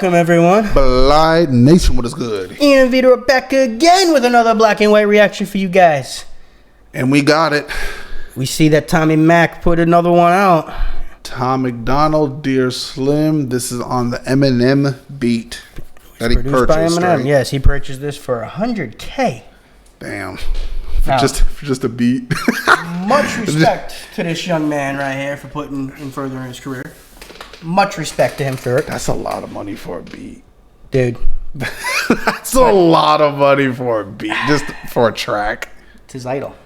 Welcome, everyone. Blite Nation, what is good? Ian and Vito are back again with another black and white reaction for you guys. And we got it. We see that Tommy Mac put another one out. Tom MacDonald, DearSlim. This is on the EMINEM beat that he purchased. By EMINEM. Right? Yes, he purchased this for $100K. Damn. For just a beat. Much respect to this young man right here for putting in further in his career. Much respect to him for it. That's a lot of money for a beat. Dude. That's a lot of money for a beat. Just for a track. It's his idol.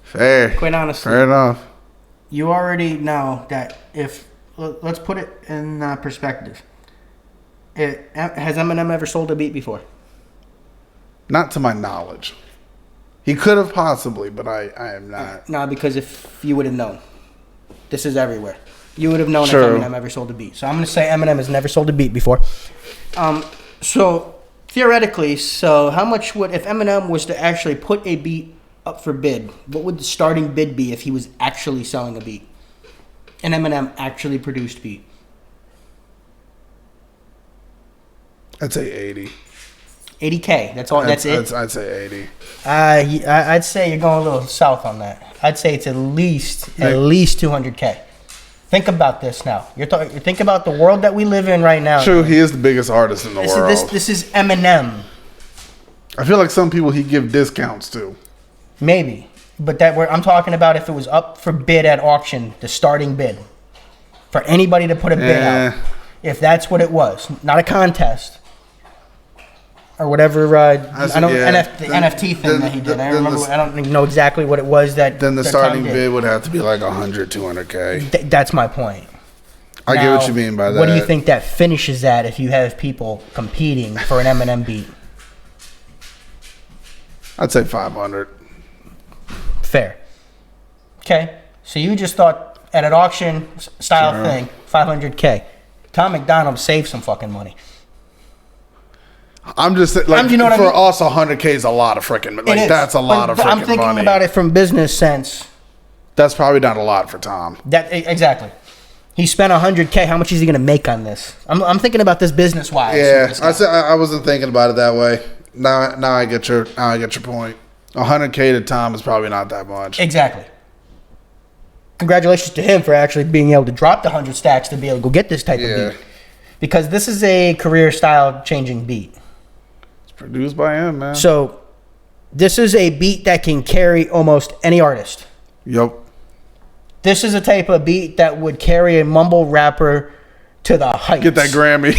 Fair. Quite honestly. Fair enough. You already know that if... Let's put it in perspective. Has EMINEM ever sold a beat before? Not to my knowledge. He could have possibly, but I am not. No, because if you would have known. This is everywhere. You would have known if EMINEM ever sold a beat. So I'm going to say EMINEM has never sold a beat before. So theoretically, how much would, if EMINEM was to actually put a beat up for bid, what would the starting bid be if he was actually selling a beat? An EMINEM actually produced beat. I'd say 80. 80K. That's all. That's it. I'd say 80. I'd say you're going a little south on that. I'd say it's at least 200K. Think about this now. Think about the world that we live in right now. True, he is the biggest artist in the world. This is EMINEM. I feel like some people he give discounts to. Maybe, but I'm talking about if it was up for bid at auction, the starting bid for anybody to put a bid out. If that's what it was, not a contest or whatever. NFT thing that he did. I don't even know exactly what it was that. Then the starting bid would have to be like 100, 200K. That's my point. I get what you mean by that. What do you think that finishes at if you have people competing for an EMINEM beat? I'd say 500. Fair. Okay, so you just thought at an auction style thing, 500K. Tom MacDonald saved some fucking money. I'm just like, you know what for I mean? us, 100K is a lot of freaking money. Like, that's a lot of freaking money. I'm thinking about it from business sense. That's probably not a lot for Tom. Exactly. He spent 100K. How much is he going to make on this? I'm thinking about this business wise. Yeah, I wasn't thinking about it that way. Now I get your point. 100K to Tom is probably not that much. Exactly. Congratulations to him for actually being able to drop the 100 stacks to be able to go get this type of beat. Because this is a career style changing beat. It's produced by him, man. So this is a beat that can carry almost any artist. Yep. This is a type of beat that would carry a mumble rapper to the heights. Get that Grammy.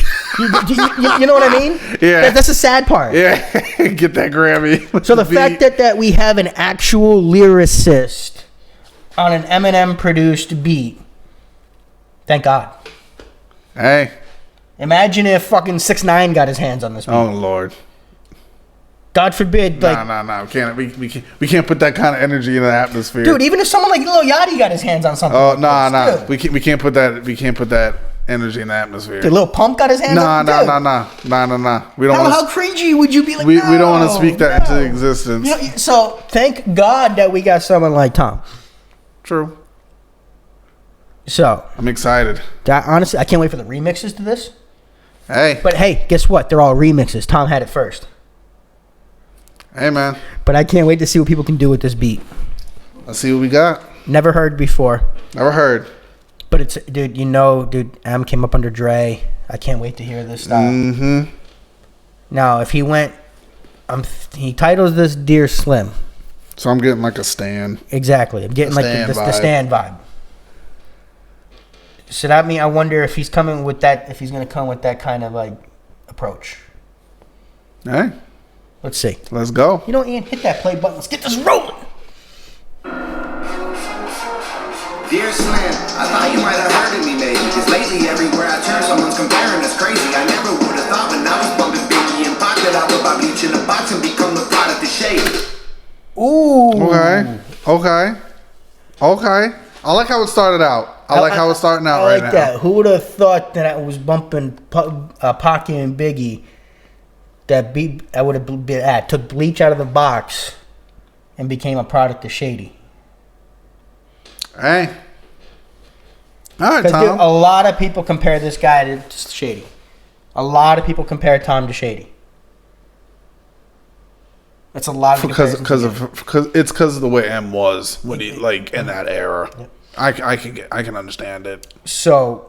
You know what I mean? Yeah. That's the sad part. Yeah. Get that Grammy. So the fact that we have an actual lyricist on an EMINEM produced beat, thank God. Hey. Imagine if fucking 6ix9ine got his hands on this beat. Oh Lord. God forbid. Nah. We can't put that kind of energy in the atmosphere. Dude, even if someone like Lil Yachty got his hands on something. Oh, nah. We can't put that energy in the atmosphere. Did Lil Pump got his hands on it? Nah. We don't how cringy would you be like, we don't want to speak that into existence. You know, so thank God that we got someone like Tom. True. So I'm excited. Honestly, I can't wait for the remixes to this. Hey. But hey, guess what? They're all remixes. Tom had it first. Hey, man. But I can't wait to see what people can do with this beat. Let's see what we got. Never heard before. Never heard. But it's, dude, M came up under Dre. I can't wait to hear this style. Mm-hmm. Now, if he went, he titles this DearSlim. So I'm getting like a stand. Exactly. I'm getting like the stand vibe. So that means I wonder if he's coming with that, if he's going to come with that kind of like approach. Hey. Let's see. Let's go. You know, Ian, hit that play button. Let's get this rolling. DearSlim, I thought you might have heard of me maybe, because lately everywhere I turn someone's comparing us crazy. I never would have thought when I was bumping Biggie and Pac that I would buy bleach in a box and become the product of shade. Ooh. Okay. I like how it started out. I like how it's starting out right now. I like that. Who would have thought that I was bumping Pac and Biggie? That beat I would have been at took bleach out of the box and became a product of Shady. Hey. All right, Tom. Dude, a lot of people compare this guy to Shady. A lot of people compare Tom to Shady. That's a lot of because of the way M was when he like in that era. Yep. I can understand it. So,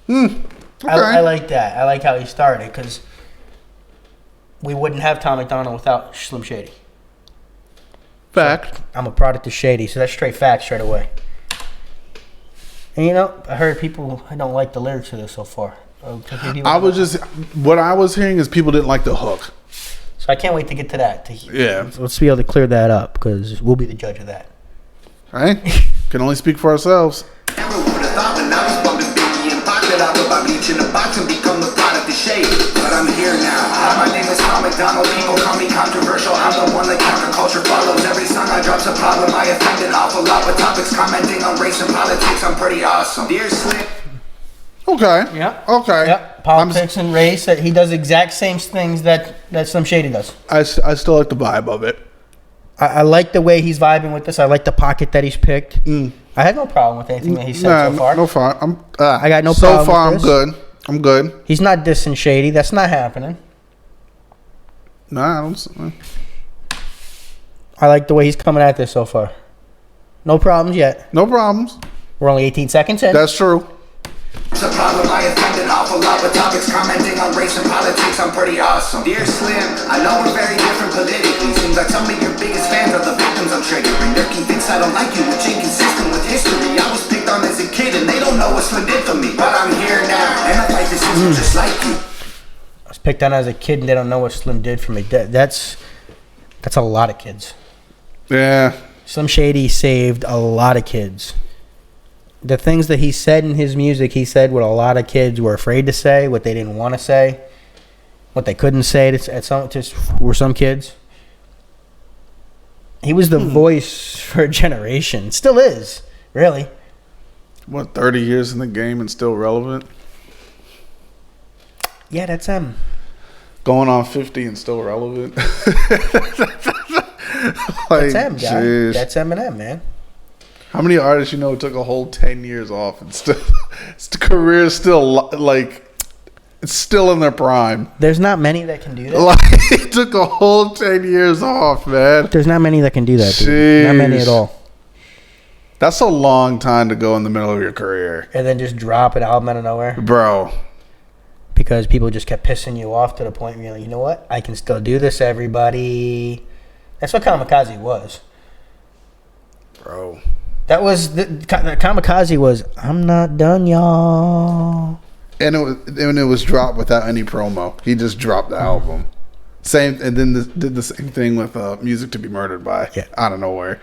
Okay. I like that. I like how he started because we wouldn't have Tom MacDonald without Slim Shady. Fact. So, I'm a product of Shady, so that's straight facts straight away. And you know, I heard people don't like the lyrics of this so far. What I was hearing is people didn't like the hook. So I can't wait to get to that. Yeah. Let's be able to clear that up because we'll be the judge of that. Right? Can only speak for ourselves. Never would have thought when I was bumping Biggie and Pac that I would buy bleach in a box and become the product of Shade. But I'm here now. Hi, my name is Tom MacDonald. People call me controversial. I'm the one that counterculture follows. Every song I drop's a problem. I offend an awful lot with topics commenting on race and politics. I'm pretty awesome. DearSlim. Okay. Yeah. Okay. Yep. Politics and race. That he does exact same things that Slim Shady does. I still like the vibe of it. I like the way he's vibing with this. I like the pocket that he's picked. I had no problem with anything that he said so far. No far. I got no so problem far. with I'm this. good. I'm good. He's not dissing Shady. That's not happening. Nah, I don't. I like the way he's coming at this so far. No problems yet. No problems. We're only 18 seconds in. That's true. It's a problem. I offend an awful lot with topics commenting on race and politics. I'm pretty awesome. DearSlim, I know we're very different politically. Seems like some of your biggest fans are the victims I'm triggering. They're convinced I don't like you, which inconsistent with history. I was picked on as a kid and they don't know what Slim did for me. But I'm here now, and I fight the system just like you. I was picked on as a kid and they don't know what Slim did for me. That's a lot of kids. Yeah. Slim Shady saved a lot of kids. The things that he said in his music, he said what a lot of kids were afraid to say, what they didn't want to say, what they couldn't say were some kids. He was the voice for a generation. Still is, really. What, 30 years in the game and still relevant? Yeah, that's him. Going on 50 and still relevant? That's him, guy. Geez. That's Eminem, man. How many artists you know took a whole 10 years off and still, the career is still like, it's still in their prime. There's not many that can do that. Like, it took a whole 10 years off, man. There's not many that can do that, dude. Not many at all. That's a long time to go in the middle of your career. And then just drop an album out of nowhere. Bro. Because people just kept pissing you off to the point where you're like, you know what? I can still do this, everybody. That's what Kamikaze was. Bro. That was the Kamikaze was. I'm not done, y'all. And it was dropped without any promo. He just dropped the album. Same, and then did the same thing with "Music to Be Murdered By." Yeah. Out of nowhere.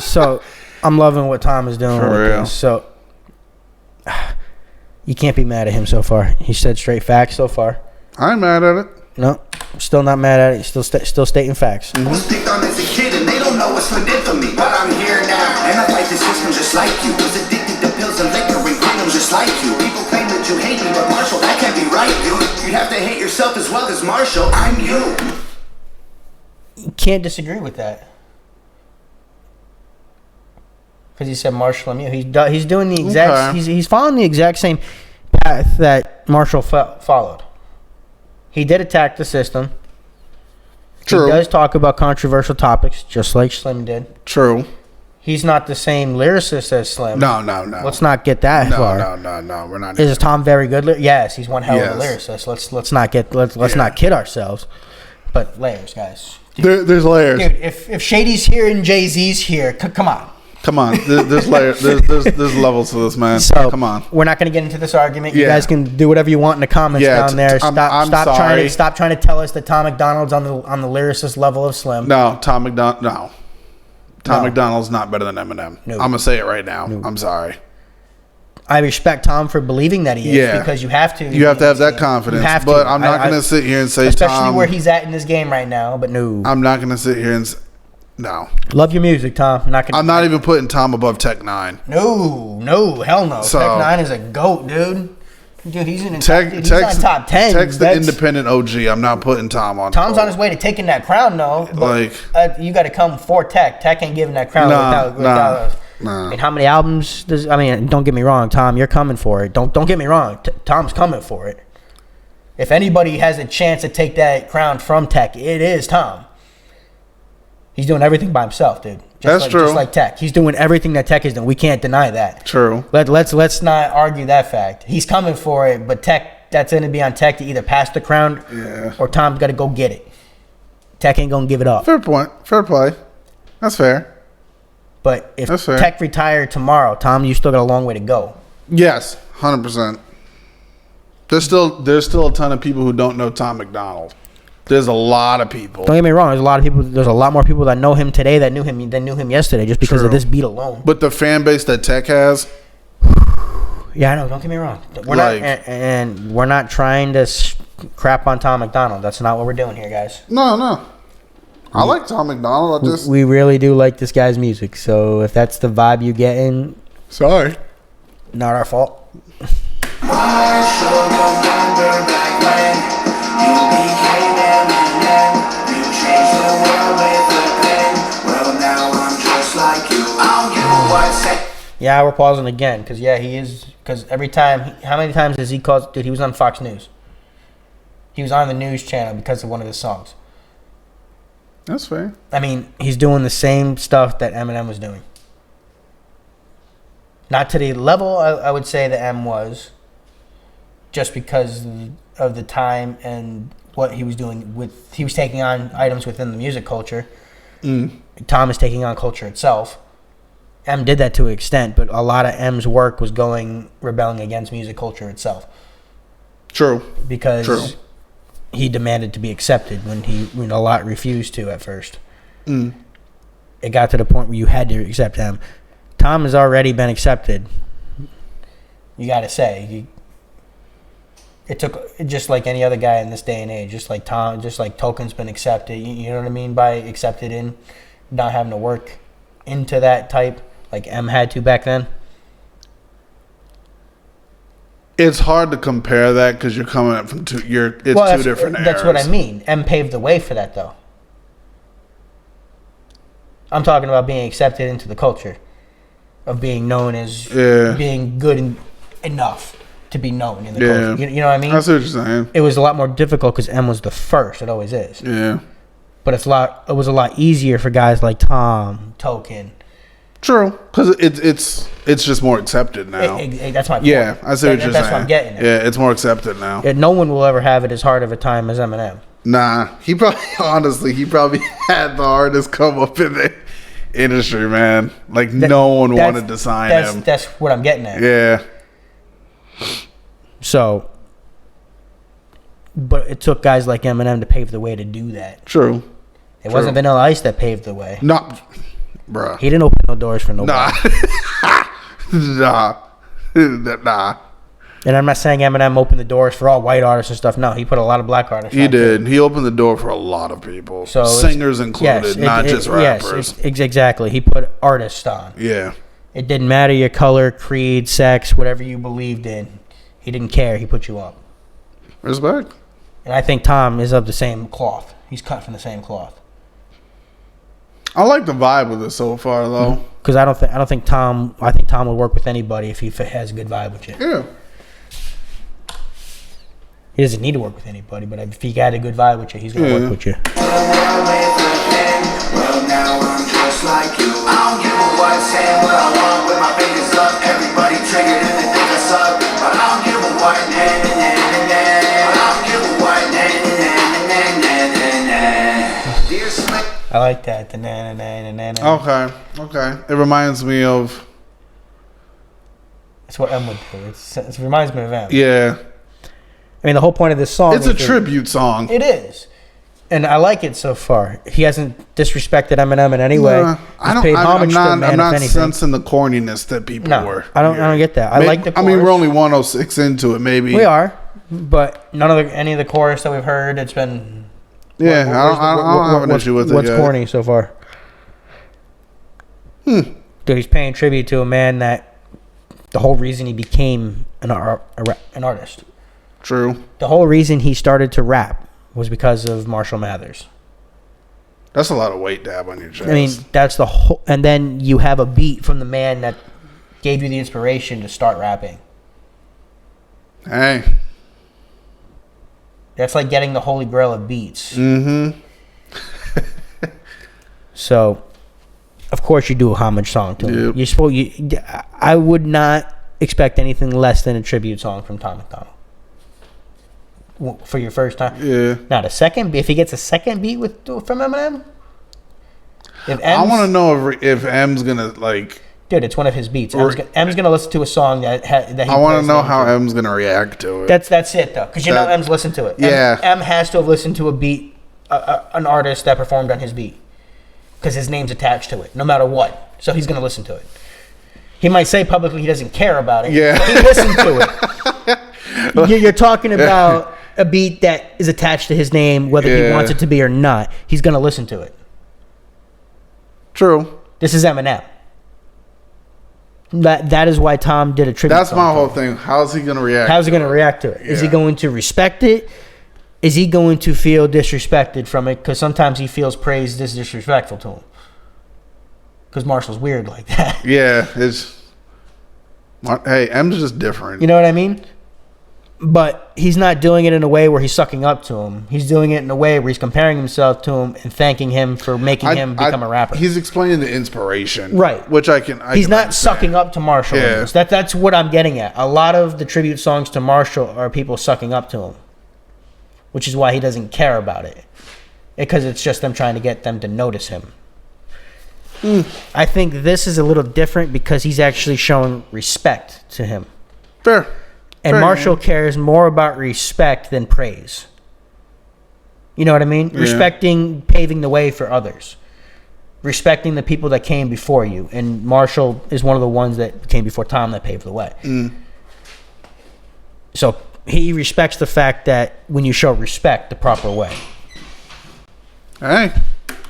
So I'm loving what Tom is doing For with real. this. So you can't be mad at him so far. He said straight facts so far. I ain't mad at it. No, I'm still not mad at it. He's still stating facts. I was picked on as a kid and they don't know what Slim did for me. But I'm here now, and I fight the system just like you. Was addicted to pills and liquor and condoms just like you. People claim that you hate me, but Marshall, that can't be right, dude. You'd have to hate yourself as well as Marshall. I'm you. You can't disagree with that. Because he said Marshall, I'm you. He's doing the exact. Okay. He's following the exact same path that Marshall followed. He did attack the system. True. He does talk about controversial topics, just like Slim did. True. He's not the same lyricist as Slim. No. Let's not get that far. No. We're not. Is Tom very good? Yes, he's one hell of a Yes. lyricist. Let's not kid ourselves. But layers, guys. There's layers. Dude, if Shady's here and Jay-Z's here, come on. Come on. There's layers. There's levels to this, man. So come on. We're not going to get into this argument. You Yeah. guys can do whatever you want in the comments down there. I'm sorry. Stop trying to tell us that Tom MacDonald's on the lyricist level of Slim. No, Tom MacDonald. No. Tom No. MacDonald's not better than Eminem. No. I'm gonna say it right now. I'm sorry. I respect Tom for believing that he is Yeah. because you have to. You have to have that confidence. You have but to. I'm not gonna sit here and say especially Tom. where he's at in this game right now. But no, I'm not gonna sit here and. No. love your music, Tom. I'm not even putting Tom above Tech 9. No, hell no. So- Tech 9 is a goat, dude. Dude, he's on top 10. Text the independent OG. I'm not putting Tom on. Tom's on his way to taking that crown, though. But, Like- you got to come for Tech. Tech ain't giving that crown Nah. Nah. I mean, how many albums does? I mean, don't get me wrong, Tom. You're coming for it. Don't get me wrong. Tom's coming for it. If anybody has a chance to take that crown from Tech, it is Tom. He's doing everything by himself, dude. That's true. Just like Tech. He's doing everything that Tech is doing. We can't deny that. True. Let's not argue that fact. He's coming for it, but Tech, that's going to be on Tech to either pass the crown or Tom's got to go get it. Tech ain't going to give it up. Fair point. Fair play. That's fair. But if Tech retired tomorrow, Tom, you still got a long way to go. Yes, 100%. There's still a ton of people who don't know Tom MacDonald. There's a lot of people. Don't get me wrong. There's a lot of people. There's a lot more people that know him today that knew him yesterday just because of this beat alone. But the fan base that Tech has. Yeah, I know. Don't get me wrong. We're not trying to crap on Tom MacDonald. That's not what we're doing here, guys. No. I like Tom MacDonald. We really do like this guy's music. So if that's the vibe you get in, sorry, not our fault. Yeah, we're pausing again because he is. Because every time, how many times has he called? Dude, he was on Fox News. He was on the news channel because of one of his songs. That's fair. I mean, he's doing the same stuff that Eminem was doing. Not to the level I would say that M was, just because of the time and what he was doing he was taking on items within the music culture. Tom is taking on culture itself. M did that to an extent, but a lot of M's work was rebelling against music culture itself. True. Because he demanded to be accepted when a lot refused to at first. It got to the point where you had to accept him. Tom has already been accepted. You got to say. It took, just like any other guy in this day and age, just like Tom, just like Token's been accepted. You know what I mean by accepted in, not having to work into that type like M had to back then. It's hard to compare that because you're coming up from two different eras. That's what I mean. M paved the way for that, though. I'm talking about being accepted into the culture, of being known as being good enough to be known in the culture. You know what I mean? I see what you're saying. It was a lot more difficult because M was the first. It always is. Yeah. But it was a lot easier for guys like Tom, Token. True, because it's just more accepted now. That's my point. Yeah, I see what you're saying. That's what I'm getting at. Yeah, it's more accepted now. No one will ever have it as hard of a time as Eminem. Nah, he probably had the hardest come up in the industry, man. Like no one wanted to sign him. That's what I'm getting at. Yeah. So, but it took guys like Eminem to pave the way to do that. True. It wasn't Vanilla Ice that paved the way. No, bruh. He didn't open no doors for nobody. Nah. And I'm not saying Eminem opened the doors for all white artists and stuff. No, he put a lot of black artists. He did. He opened the door for a lot of people. So singers included, not just rappers. Yes, exactly. He put artists on. Yeah. It didn't matter your color, creed, sex, whatever you believed in. He didn't care. He put you up. Respect. And I think Tom is of the same cloth. He's cut from the same cloth. I like the vibe with it so far, though. Because I think Tom would work with anybody if he has a good vibe with you. Yeah. He doesn't need to work with anybody, but if he got a good vibe with you, he's gonna work with you. Well, now I'm just like you. I don't give a what, saying what I want with my fingers up. Everybody triggered and they think I suck, but I don't give a what. DearSlim. I like that. The na na na na. Okay. It reminds me of. It's what M would do. It reminds me of M. Yeah. I mean, the whole point of this song. It's a tribute song. It is. And I like it so far. He hasn't disrespected Eminem in any way. I'm not sensing the corniness that people were. I don't get that. I like the chorus. I mean, we're only 106 into it, maybe. We are, but any of the chorus that we've heard, it's been. Yeah, I don't have an issue with it. What's corny so far? Dude, he's paying tribute to a man that the whole reason he became an artist. True. The whole reason he started to rap was because of Marshall Mathers. That's a lot of weight to have on your chest. I mean, that's the whole. And then you have a beat from the man that gave you the inspiration to start rapping. Hey. That's like getting the holy grail of beats. Mm-hmm. So, of course, you do a homage song to him. Yep. I would not expect anything less than a tribute song from Tom MacDonald for your first time. Yeah. Not a second. If he gets a second beat from Eminem, I want to know if M's gonna like. Dude, it's one of his beats. M's gonna listen to a song that he. I want to know how M's gonna react to it. That's it though, because know M's listened to it. Yeah. M has to have listened to a beat, an artist that performed on his beat, because his name's attached to it, no matter what. So he's gonna listen to it. He might say publicly he doesn't care about it. Yeah. But he listened to it. You're talking about a beat that is attached to his name, whether he wants it to be or not. He's gonna listen to it. True. This is Eminem. That is why Tom did a tribute. That's my whole thing. How's he gonna react? How's he gonna react to it? Is he going to respect it? Is he going to feel disrespected from it? Because sometimes he feels praise is disrespectful to him. Because Marshall's weird like that. Yeah, hey, M's just different. You know what I mean? But he's not doing it in a way where he's sucking up to him. He's doing it in a way where he's comparing himself to him and thanking him for making him become a rapper. He's explaining the inspiration, right? Which I can. He's not sucking up to Marshall. Yeah. That's what I'm getting at. A lot of the tribute songs to Marshall are people sucking up to him, which is why he doesn't care about it, because it's just them trying to get them to notice him. I think this is a little different because he's actually showing respect to him. Fair. And Marshall cares more about respect than praise. You know what I mean? Yeah. Respecting, paving the way for others. Respecting the people that came before you. And Marshall is one of the ones that came before Tom that paved the way. So he respects the fact that when you show respect the proper way. Hey.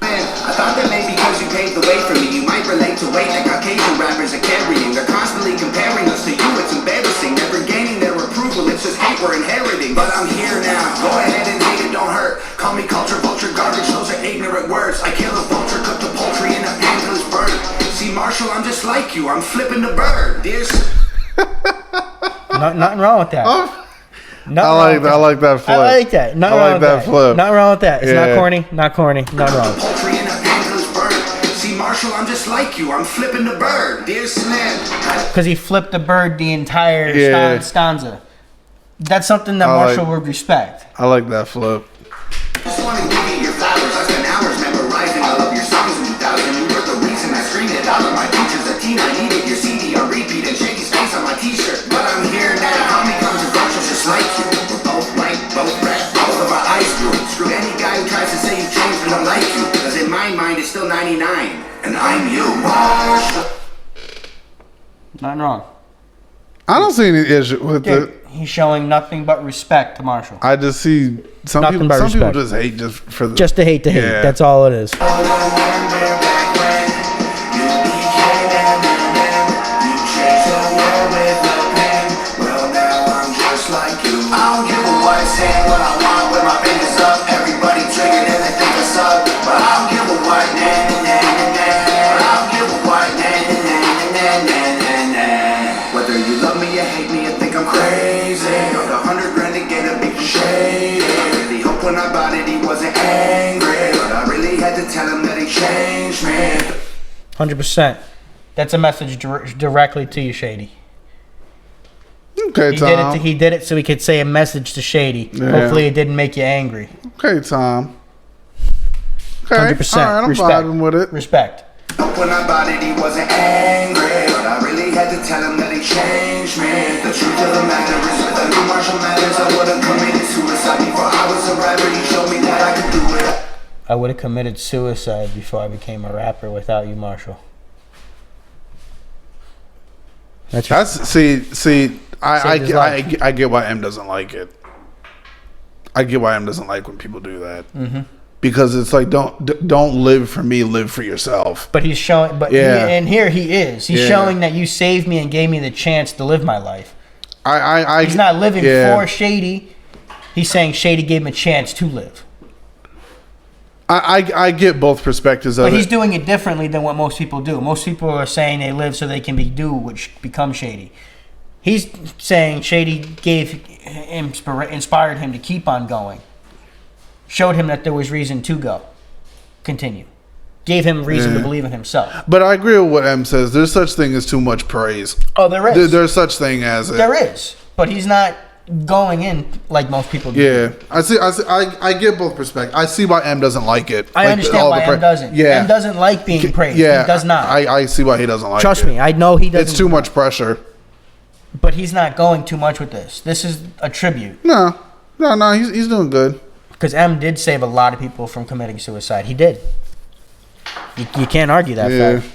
I thought that maybe because you paved the way for me, you might relate to weight that Caucasian rappers are carrying. They're constantly comparing us to you, it's embarrassing. Never gaining their approval, it's just hate we're inheriting. But I'm here now, go ahead and hate it, don't hurt. Call me culture vulture garbage, those are ignorant words. I kill a vulture, cook the poultry in a pan till it's burnt. See Marshall, I'm just like you, I'm flipping the bird. Nothing wrong with that. I like that flip. I like that. Nothing wrong with that. Flip. Nothing wrong with that. It's not corny. Not corny. Not wrong. Poultry in a pan till it's burnt. See Marshall, I'm just like you, I'm flipping the bird. DearSlim. Because he flipped the bird the entire stanza. That's something that Marshall would respect. I like that flip. Just want to give you your flowers. I spent hours memorizing all of your songs in 2000. You were the reason I screamed it out of my teachers. A teen, I needed your CD on repeat and Shady's face on my t-shirt. But I'm here now. How many comes virtual just like you? We're both white, both red, both of our eyes grew. Screw any guy who tries to say you changed but don't like you. Because in my mind it's still 99. And I'm you, Marshall. Nothing wrong. I don't see any issue with it. He's showing nothing but respect to Marshall. I just see some people just hate just to hate. Yeah. That's all it is. When I bought it, he wasn't angry, but I really had to tell him that he changed me. 100%. That's a message directly to you, Shady. Okay, Tom. He did it so he could say a message to Shady. Yeah. Hopefully, it didn't make you angry. Okay, Tom. Okay, 100%. All right, I'm vibing with it. Respect. When I bought it, he wasn't angry, but I really had to tell him that he changed me. The truth of the matter is, with a new Marshall Mathers, I would have committed suicide before I was a rapper. He showed me that I could do it. I would have committed suicide before I became a rapper without you, Marshall. I get why M doesn't like it. I get why M doesn't like when people do that. Mm-hmm. Because it's like don't live for me, live for yourself. But he's showing, here he is. He's showing that you saved me and gave me the chance to live my life. He's not living for Shady. He's saying Shady gave him a chance to live. I get both perspectives of it. But he's doing it differently than what most people do. Most people are saying they live so they can do which becomes shady. He's saying shady inspired him to keep on going. Showed him that there was reason to go. Continue. Gave him reason to believe in himself. But I agree with what M says. There's such thing as too much praise. Oh, there is. There's such thing as it. There is. But he's not going in like most people do. Yeah. I get both perspectives. I see why M doesn't like it. I understand why M doesn't. Yeah. M doesn't like being praised. Yeah. He does not. I see why he doesn't like it. Trust me, I know he doesn't. It's too much pressure. But he's not going too much with this. This is a tribute. No. He's doing good. Because M did save a lot of people from committing suicide. He did. You can't argue that fact.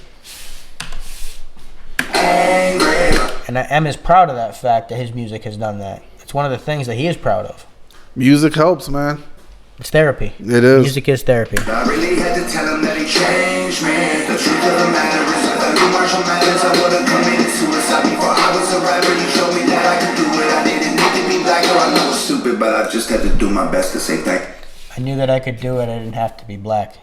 And M is proud of that fact that his music has done that. It's one of the things that he is proud of. Music helps, man. It's therapy. It is. Music is therapy. I really had to tell him that he changed, man. The truth of the matter is, if I knew Marshall Mathers, I would have committed suicide before I was a rapper. You showed me that I could do it. I didn't need to be black, or I know it's stupid, but I just had to do my best to say thank you. I knew that I could do it. I didn't have to be black.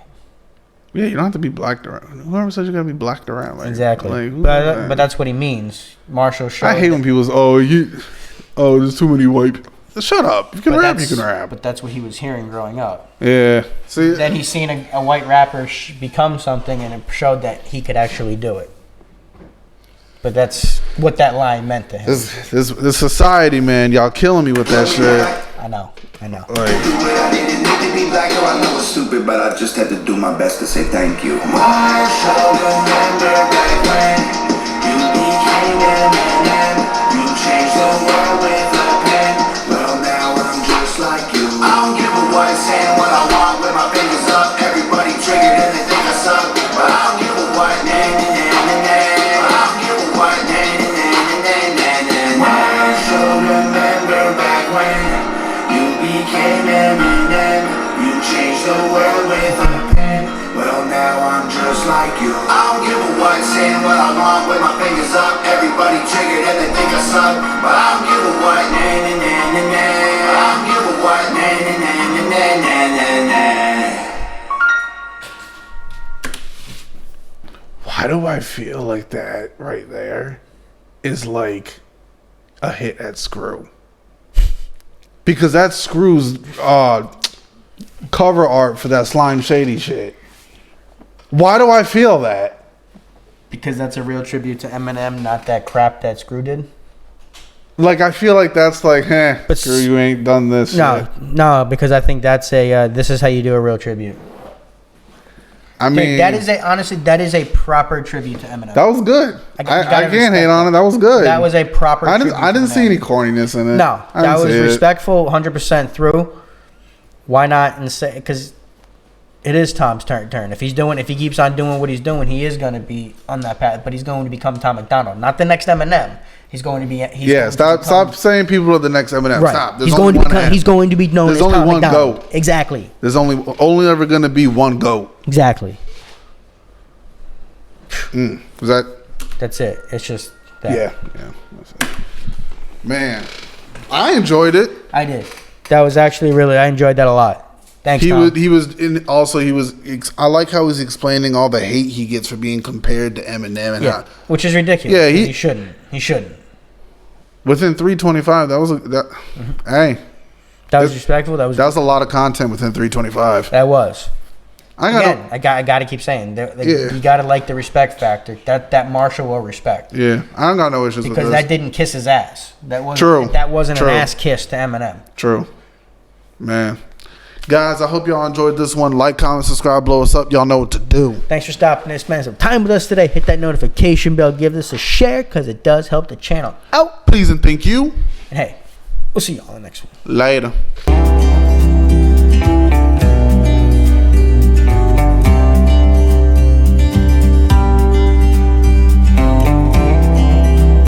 Yeah, you don't have to be blacked around. Whoever says you gotta be blacked around, like, Exactly. Like, But that's what he means. Marshall showed. I hate when people say, there's too many white people. Shut up. You can rap, you can rap. But that's what he was hearing growing up. Yeah. See. Then he's seen a white rapper become something, and it showed that he could actually do it. But that's what that line meant to him. This society, man, y'all killing me with that shit. I know. Like, I didn't need to be black, or I know it's stupid, but I just had to do my best to say thank you. Marshall, remember back when you became EMINEM. You changed the world with a pen. Well, now I'm just like you. I don't give a what, saying what I want with my fingers up. Everybody triggered and they think I suck, but I don't give a what. Marshall, remember back when you became EMINEM. You changed the world with a pen. Well, now I'm just like you. I don't give a what, saying what I want with my fingers up. Everybody triggered and they think I suck, but I don't give a what. I don't give a what. why do I feel like that right there is like a hit at Screw? Because that's Screw's cover art for that Slime Shady shit. Why do I feel that? Because that's a real tribute to Eminem, not that crap that Screw did. Like, I feel like that's like, But Screw, you ain't done this shit. No, because I think that's this is how you do a real tribute. I mean, honestly, that is a proper tribute to Eminem. that was good. I can't hate on it. That was good. That was a proper tribute. I didn't see any corniness in it. No, that was respectful, 100% through. Why not? And say, because it is Tom's turn. If he keeps on doing what he's doing, he is going to be on that path. But he's going to become Tom MacDonald, not the next Eminem. He's going to be. Stop saying people are the next Eminem. Right. Stop. He's going to be known as Tom only one MacDonald. GOAT. Exactly. There's only ever going to be one GOAT. Exactly. Was that? That's it. It's just that. Yeah. That's it. Man, I enjoyed it. I did. That was actually I enjoyed that a lot. Thanks, Tom. He was. I like how he's explaining all the hate he gets for being compared to Eminem and which is ridiculous. Yeah, he shouldn't. He shouldn't. Within 325, that was hey. That was respectful. That was a lot of content within 325. That was. I got to keep saying you got to like the respect factor. That Marshall will respect. Yeah, I don't got no issues with this. Because that didn't kiss his ass. That wasn't True. That wasn't True. an ass kiss to Eminem. True. Man. Guys, I hope y'all enjoyed this one. Like, comment, subscribe, blow us up. Y'all know what to do. Thanks for stopping and spending some time with us today. Hit that notification bell. Give this a share because it does help the channel out. Please and thank you. And hey, we'll see y'all in the next one. Later.